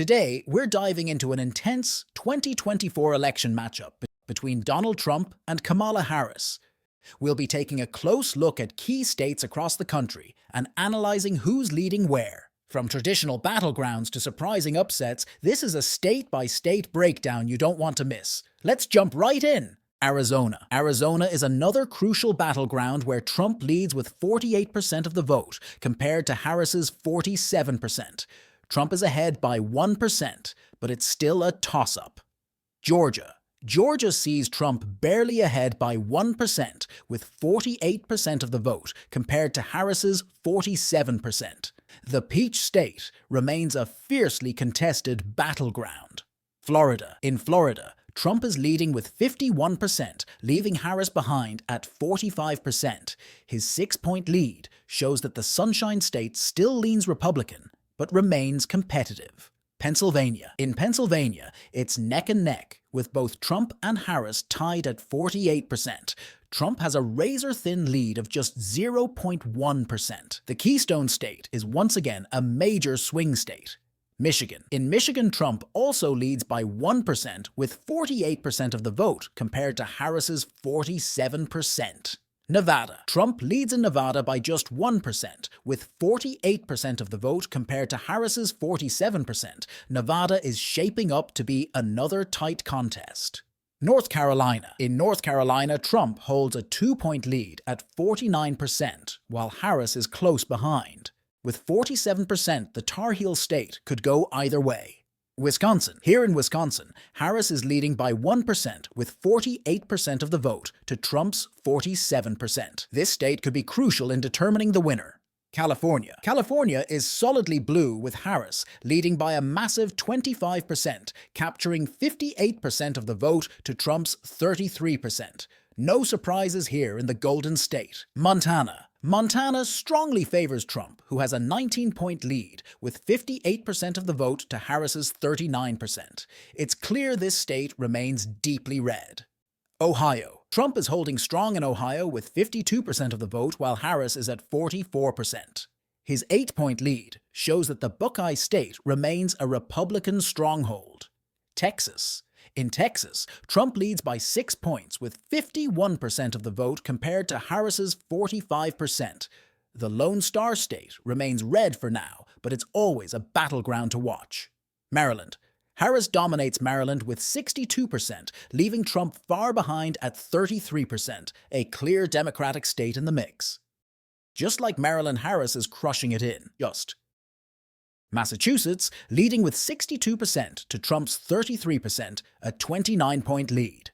Today, we're diving into an intense 2024 election matchup between Donald Trump and Kamala Harris. We'll be taking a close look at key states across the country and analyzing who's leading where. From traditional battlegrounds to surprising upsets, this is a state-by-state breakdown you don't want to miss. Let's jump right in. Arizona. Arizona is another crucial battleground where Trump leads with 48% of the vote, compared to Harris's 47%. Trump is ahead by 1%, but it's still a toss-up. Georgia. Georgia sees Trump barely ahead by 1%, with 48% of the vote, compared to Harris's 47%. The Peach State remains a fiercely contested battleground. Florida. In Florida, Trump is leading with 51%, leaving Harris behind at 45%. His 6-point lead shows that the Sunshine State still leans Republican, but remains competitive. Pennsylvania. In Pennsylvania, it's neck and neck, with both Trump and Harris tied at 48%. Trump has a razor-thin lead of just 0.1%. The Keystone State is once again a major swing state. Michigan. In Michigan, Trump also leads by 1%, with 48% of the vote, compared to Harris's 47%. Nevada. Trump leads in Nevada by just 1%, with 48% of the vote compared to Harris's 47%. Nevada is shaping up to be another tight contest. North Carolina. In North Carolina, Trump holds a 2-point lead at 49%, while Harris is close behind. With 47%, the Tar Heel state could go either way. Wisconsin. Here in Wisconsin, Harris is leading by 1%, with 48% of the vote to Trump's 47%. This state could be crucial in determining the winner. California. California is solidly blue, with Harris leading by a massive 25%, capturing 58% of the vote to Trump's 33%. No surprises here in the Golden State. Montana. Montana strongly favors Trump, who has a 19-point lead, with 58% of the vote to Harris's 39%. It's clear this state remains deeply red. Ohio. Trump is holding strong in Ohio with 52% of the vote, while Harris is at 44%. His 8-point lead shows that the Buckeye State remains a Republican stronghold. Texas. In Texas, Trump leads by 6 points, with 51% of the vote compared to Harris's 45%. The Lone Star State remains red for now, but it's always a battleground to watch. Maryland. Harris dominates Maryland with 62%, leaving Trump far behind at 33%, a clear Democratic state in the mix. Just like Maryland, Harris is crushing it in. Massachusetts, leading with 62% to Trump's 33%, a 29-point lead.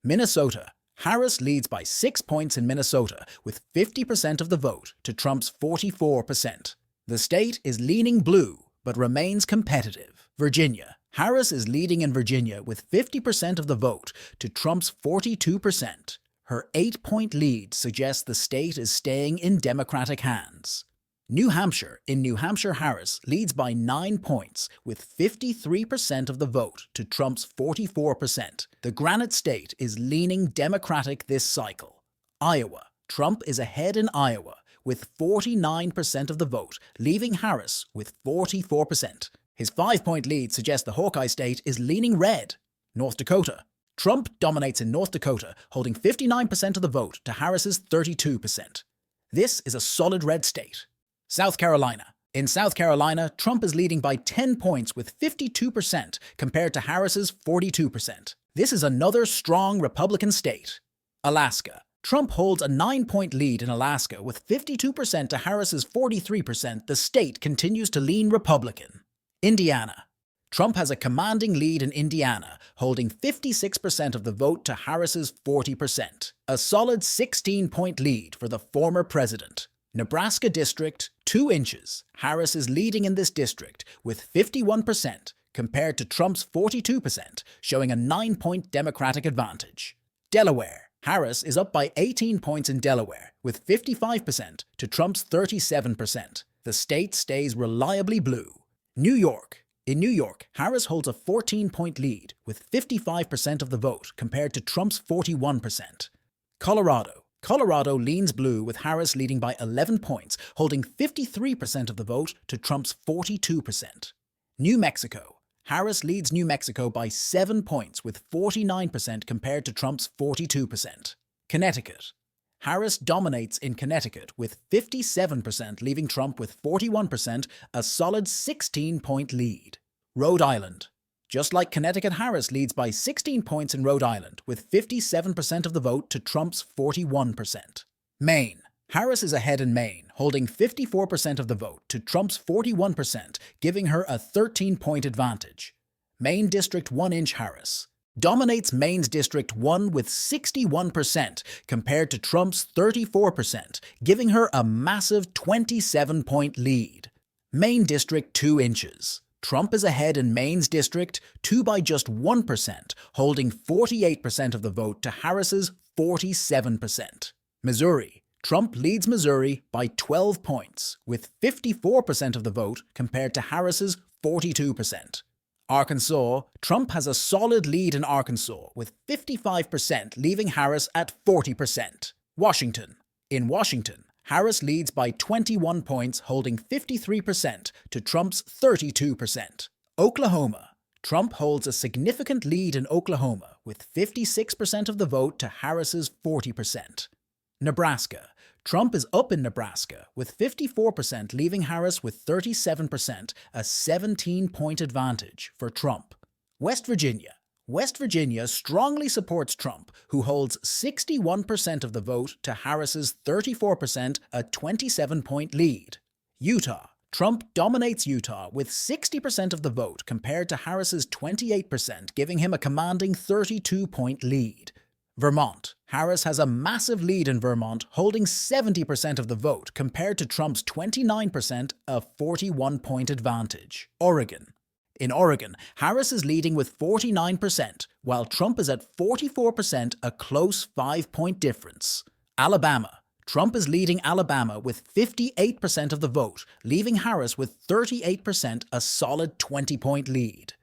Minnesota. Harris leads by 6 points in Minnesota, with 50% of the vote to Trump's 44%. The state is leaning blue, but remains competitive. Virginia. Harris is leading in Virginia with 50% of the vote to Trump's 42%. Her 8-point lead suggests the state is staying in Democratic hands. New Hampshire. In New Hampshire, Harris leads by 9 points, with 53% of the vote to Trump's 44%. The Granite State is leaning Democratic this cycle. Iowa. Trump is ahead in Iowa, with 49% of the vote, leaving Harris with 44%. His 5-point lead suggests the Hawkeye State is leaning red. North Dakota. Trump dominates in North Dakota, holding 59% of the vote to Harris's 32%. This is a solid red state. South Carolina. In South Carolina, Trump is leading by 10 points with 52% compared to Harris's 42%. This is another strong Republican state. Alaska. Trump holds a 9-point lead in Alaska with 52% to Harris's 43%. The state continues to lean Republican. Indiana. Trump has a commanding lead in Indiana, holding 56% of the vote to Harris's 40%. A solid 16-point lead for the former president. Nebraska District, 2 inches. Harris is leading in this district with 51% compared to Trump's 42%, showing a 9-point Democratic advantage. Delaware. Harris is up by 18 points in Delaware with 55% to Trump's 37%. The state stays reliably blue. New York. In New York, Harris holds a 14-point lead with 55% of the vote compared to Trump's 41%. Colorado. Colorado leans blue with Harris leading by 11 points, holding 53% of the vote to Trump's 42%. New Mexico. Harris leads New Mexico by 7 points with 49% compared to Trump's 42%. Connecticut. Harris dominates in Connecticut with 57%, leaving Trump with 41%, a solid 16-point lead. Rhode Island. Just like Connecticut, Harris leads by 16 points in Rhode Island, with 57% of the vote to Trump's 41%. Maine. Harris is ahead in Maine, holding 54% of the vote to Trump's 41%, giving her a 13-point advantage. Maine District 1-inch Harris dominates Maine's District 1 with 61% compared to Trump's 34%, giving her a massive 27-point lead. Maine District 2 inches. Trump is ahead in Maine's district 2 by just 1%, holding 48% of the vote to Harris's 47%. Missouri. Trump leads Missouri by 12 points, with 54% of the vote compared to Harris's 42%. Arkansas. Trump has a solid lead in Arkansas, with 55%, leaving Harris at 40%. Washington. In Washington, Harris leads by 21 points, holding 53% to Trump's 32%. Oklahoma. Trump holds a significant lead in Oklahoma, with 56% of the vote to Harris's 40%. Nebraska. Trump is up in Nebraska, with 54%, leaving Harris with 37%, a 17-point advantage for Trump. West Virginia. West Virginia strongly supports Trump, who holds 61% of the vote to Harris's 34%, a 27-point lead. Utah. Trump dominates Utah with 60% of the vote compared to Harris's 28%, giving him a commanding 32-point lead. Vermont. Harris has a massive lead in Vermont, holding 70% of the vote compared to Trump's 29%, a 41-point advantage. Oregon. In Oregon, Harris is leading with 49%, while Trump is at 44%, a close 5-point difference. Alabama. Trump is leading Alabama with 58% of the vote, leaving Harris with 38%, a solid 20-point lead.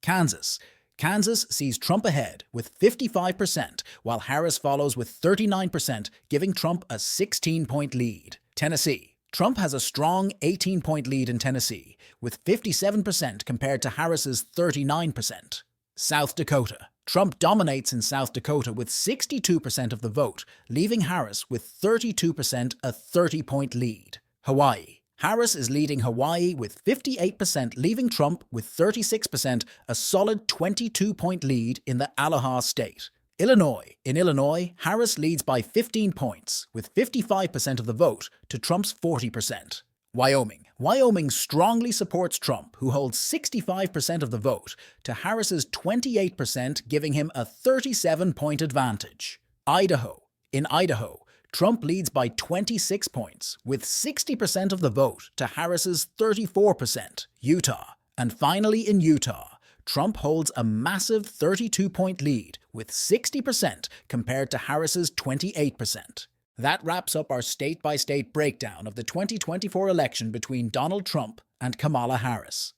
Kansas. Kansas sees Trump ahead with 55%, while Harris follows with 39%, giving Trump a 16-point lead. Tennessee. Trump has a strong 18-point lead in Tennessee, with 57% compared to Harris's 39%. South Dakota. Trump dominates in South Dakota with 62% of the vote, leaving Harris with 32%, a 30-point lead. Hawaii. Harris is leading Hawaii with 58%, leaving Trump with 36%, a solid 22-point lead in the Aloha State. Illinois. In Illinois, Harris leads by 15 points, with 55% of the vote to Trump's 40%. Wyoming. Wyoming strongly supports Trump, who holds 65% of the vote, to Harris's 28%, giving him a 37-point advantage. Idaho. In Idaho, Trump leads by 26 points, with 60% of the vote to Harris's 34%. Utah. And finally in Utah, Trump holds a massive 32-point lead, with 60% compared to Harris's 28%. That wraps up our state-by-state breakdown of the 2024 election between Donald Trump and Kamala Harris.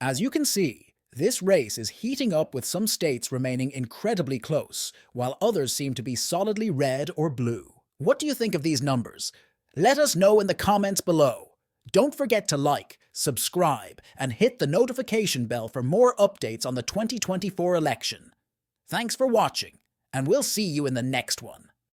As you can see, this race is heating up, with some states remaining incredibly close, while others seem to be solidly red or blue. What do you think of these numbers? Let us know in the comments below. Don't forget to like, subscribe, and hit the notification bell for more updates on the 2024 election. Thanks for watching, and we'll see you in the next one.